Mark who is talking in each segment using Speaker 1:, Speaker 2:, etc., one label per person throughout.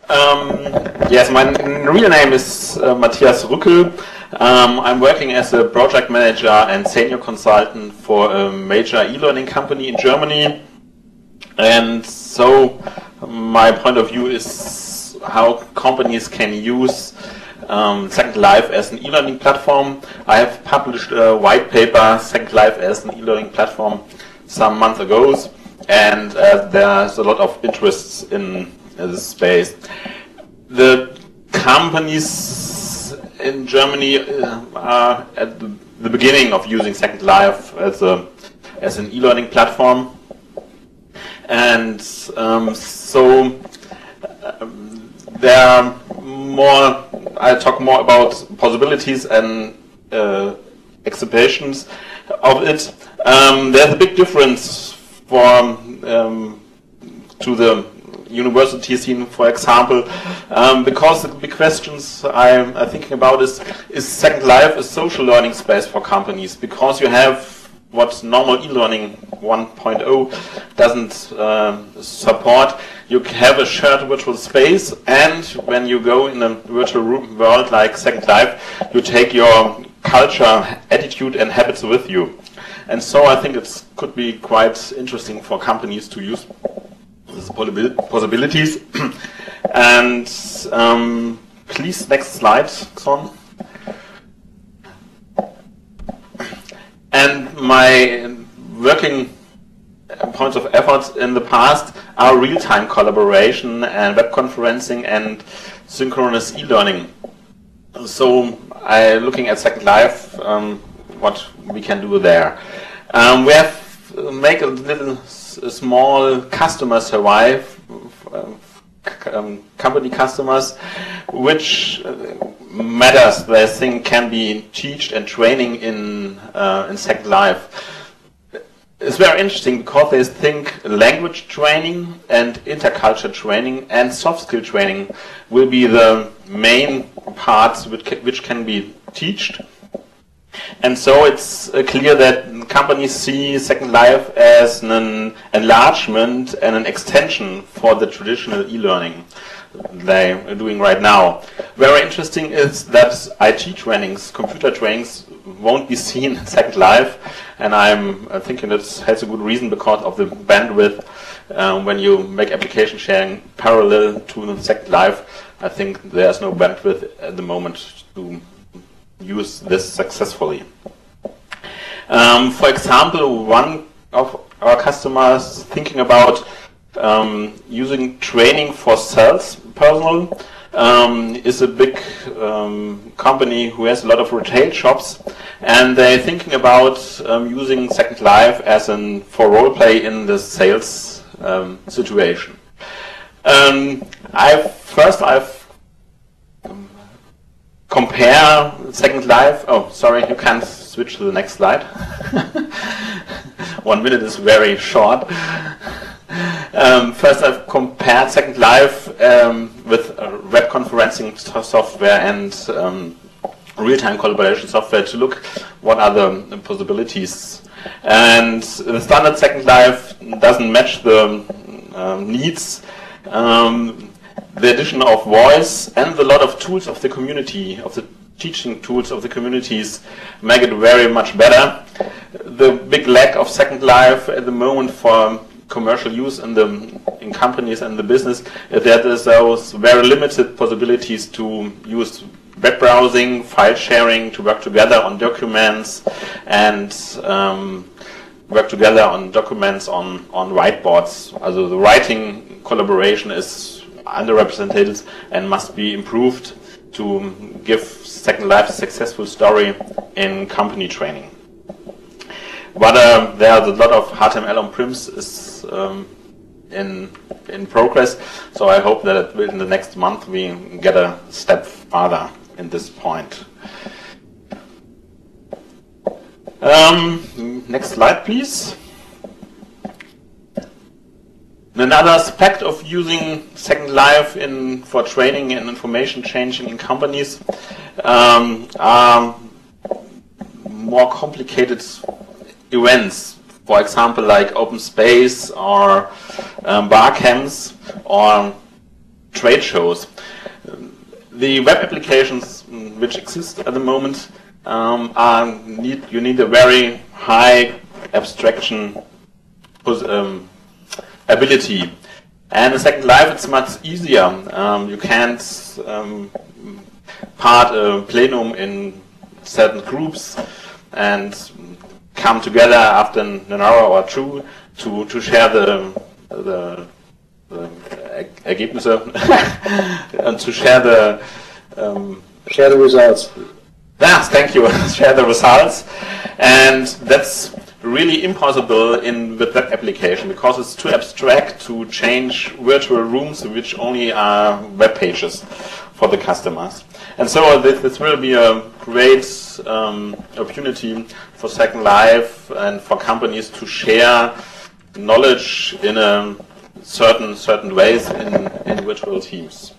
Speaker 1: Yes, my real name is Matthias Rückel. I'm working as a project manager and senior consultant for a major e-learning company in Germany. And so my point of view is how companies can use Second Life as an e-learning platform. I have published a white paper, Second Life as an e-learning platform, some months ago, and there's a lot of interest in this space. The companies in Germany are at the beginning of using Second Life as an e-learning platform, and there are more. I'll talk more about possibilities and exhibitions of it. There's a big difference to the university scene, for example, because the big questions I'm thinking about is Second Life a social learning space for companies? Because you have what normal e-learning 1.0 doesn't support. You have a shared virtual space, and when you go in a virtual world like Second Life, you take your culture, attitude, and habits with you. And so I think it could be quite interesting for companies to use these possibilities. And please, next slide, Son. And my working points of effort in the past are real-time collaboration and web conferencing and synchronous e-learning. So I'm looking at Second Life, what we can do there. We have make a little small customer survey, company customers, which matters they think can be taught and training in Second Life. It's very interesting because they think language training and interculture training and soft skill training will be the main parts which can be taught. And so it's clear that companies see Second Life as an enlargement and an extension for the traditional e-learning they are doing right now. Very interesting is that IT trainings, computer trainings, won't be seen in Second Life, and I'm thinking it has a good reason because of the bandwidth. When you make application sharing parallel to Second Life, I think there's no bandwidth at the moment to use this successfully. For example, one of our customers thinking about using training for sales personnel is a big company who has a lot of retail shops, and they're thinking about using Second Life for role play in the sales situation. I've compare Second Life. Oh, sorry, you can't switch to the next slide. 1 minute is very short. First, I've compared Second Life with web conferencing software and real-time collaboration software to look what are the possibilities. And the standard Second Life doesn't match the needs. The addition of voice and a lot of tools of the community, of the teaching tools of the communities, make it very much better. The big lack of Second Life at the moment for commercial use in companies and the business is that there's those very limited possibilities to use web browsing, file sharing, to work together on documents, and work together on documents on whiteboards. Also the writing collaboration is underrepresented and must be improved to give Second Life a successful story in company training. But there's a lot of HTML on-prems is in progress, so I hope that in the next month we get a step farther in this point. Next slide, please. Another aspect of using Second Life for training and information changing in companies are more complicated events. For example, like open space or bar camps or trade shows. The web applications which exist at the moment you need a very high abstraction ability. And in Second Life it's much easier. You can't part a plenum in certain groups and come together after an hour or two to share the Ergebnisse and to share the
Speaker 2: results.
Speaker 1: Yes, thank you. Share the results, and that's really impossible in the web application because it's too abstract to change virtual rooms which only are web pages for the customers. And so this will be a great opportunity for Second Life and for companies to share knowledge in a certain ways in virtual teams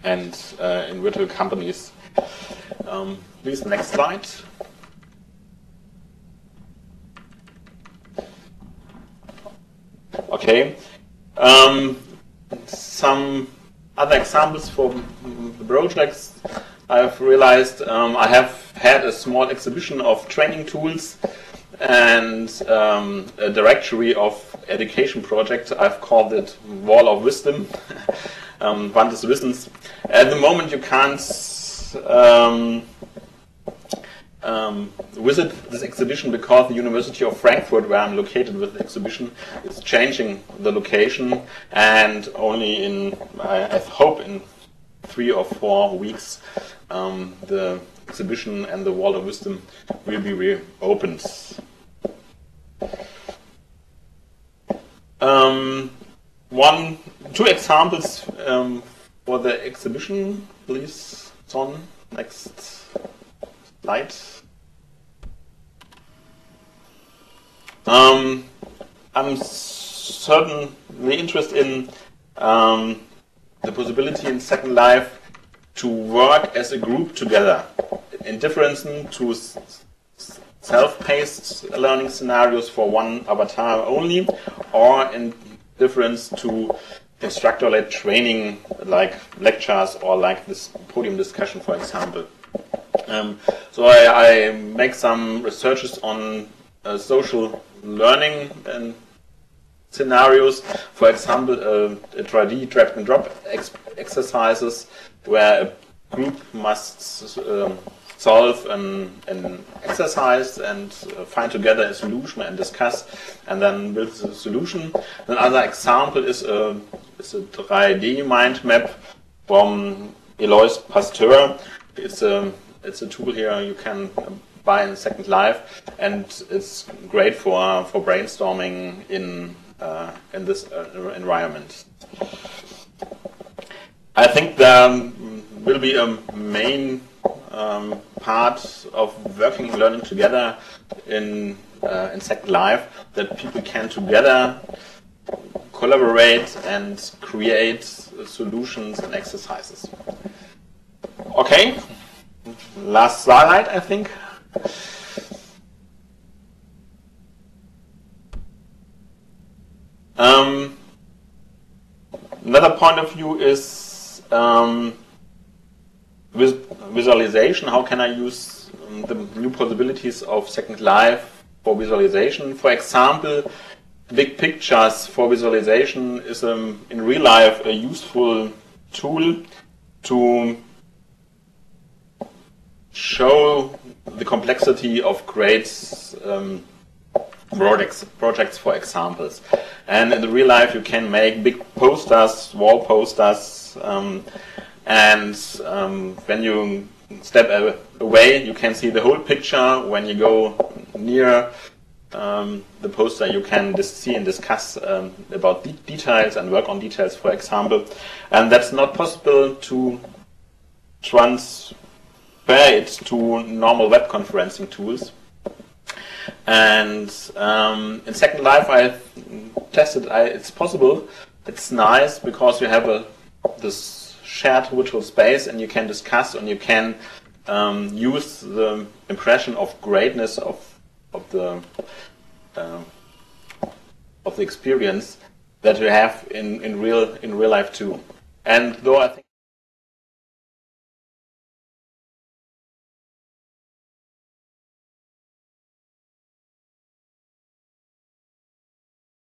Speaker 1: and in virtual companies. Please, next slide. Okay. Some other examples for the projects. I've realized I have had a small exhibition of training tools and a directory of education projects. I've called it Wall of Wisdom, Wand des Wissens. At the moment you can't visit this exhibition because the University of Frankfurt, where I'm located with the exhibition, is changing the location, and only in, I hope, in 3 or 4 weeks, the exhibition and the Wall of Wisdom will be reopened. Two examples for the exhibition, please. On next slide. I'm certainly interested in the possibility in Second Life to work as a group together, in difference to self-paced learning scenarios for one avatar only, or in difference to instructor-led training like lectures or like this podium discussion, for example. So I make some researches on social learning and scenarios, for example, a 3D drag and drop exercises where a group must solve an exercise and find together a solution and discuss and then build the solution. Another example is a 3D mind map from Eloise Pasteur. It's a tool here you can buy in Second Life, and it's great for brainstorming in this environment. I think there will be a main part of working and learning together in Second Life, that people can together collaborate and create solutions and exercises. Okay, last slide, I think. Another point of view is with visualization. How can I use the new possibilities of Second Life for visualization? For example, big pictures for visualization is in real life a useful tool to show the complexity of great projects, for examples. And in the real life you can make big posters, wall posters, and when you step away you can see the whole picture. When you go near the poster you can see and discuss about details and work on details, for example. And that's not possible to transfer it to normal web conferencing tools. And in Second Life I tested it's possible. It's nice because you have this shared virtual space and you can discuss and you can use the impression of greatness of the experience that you have in real life too. And though I think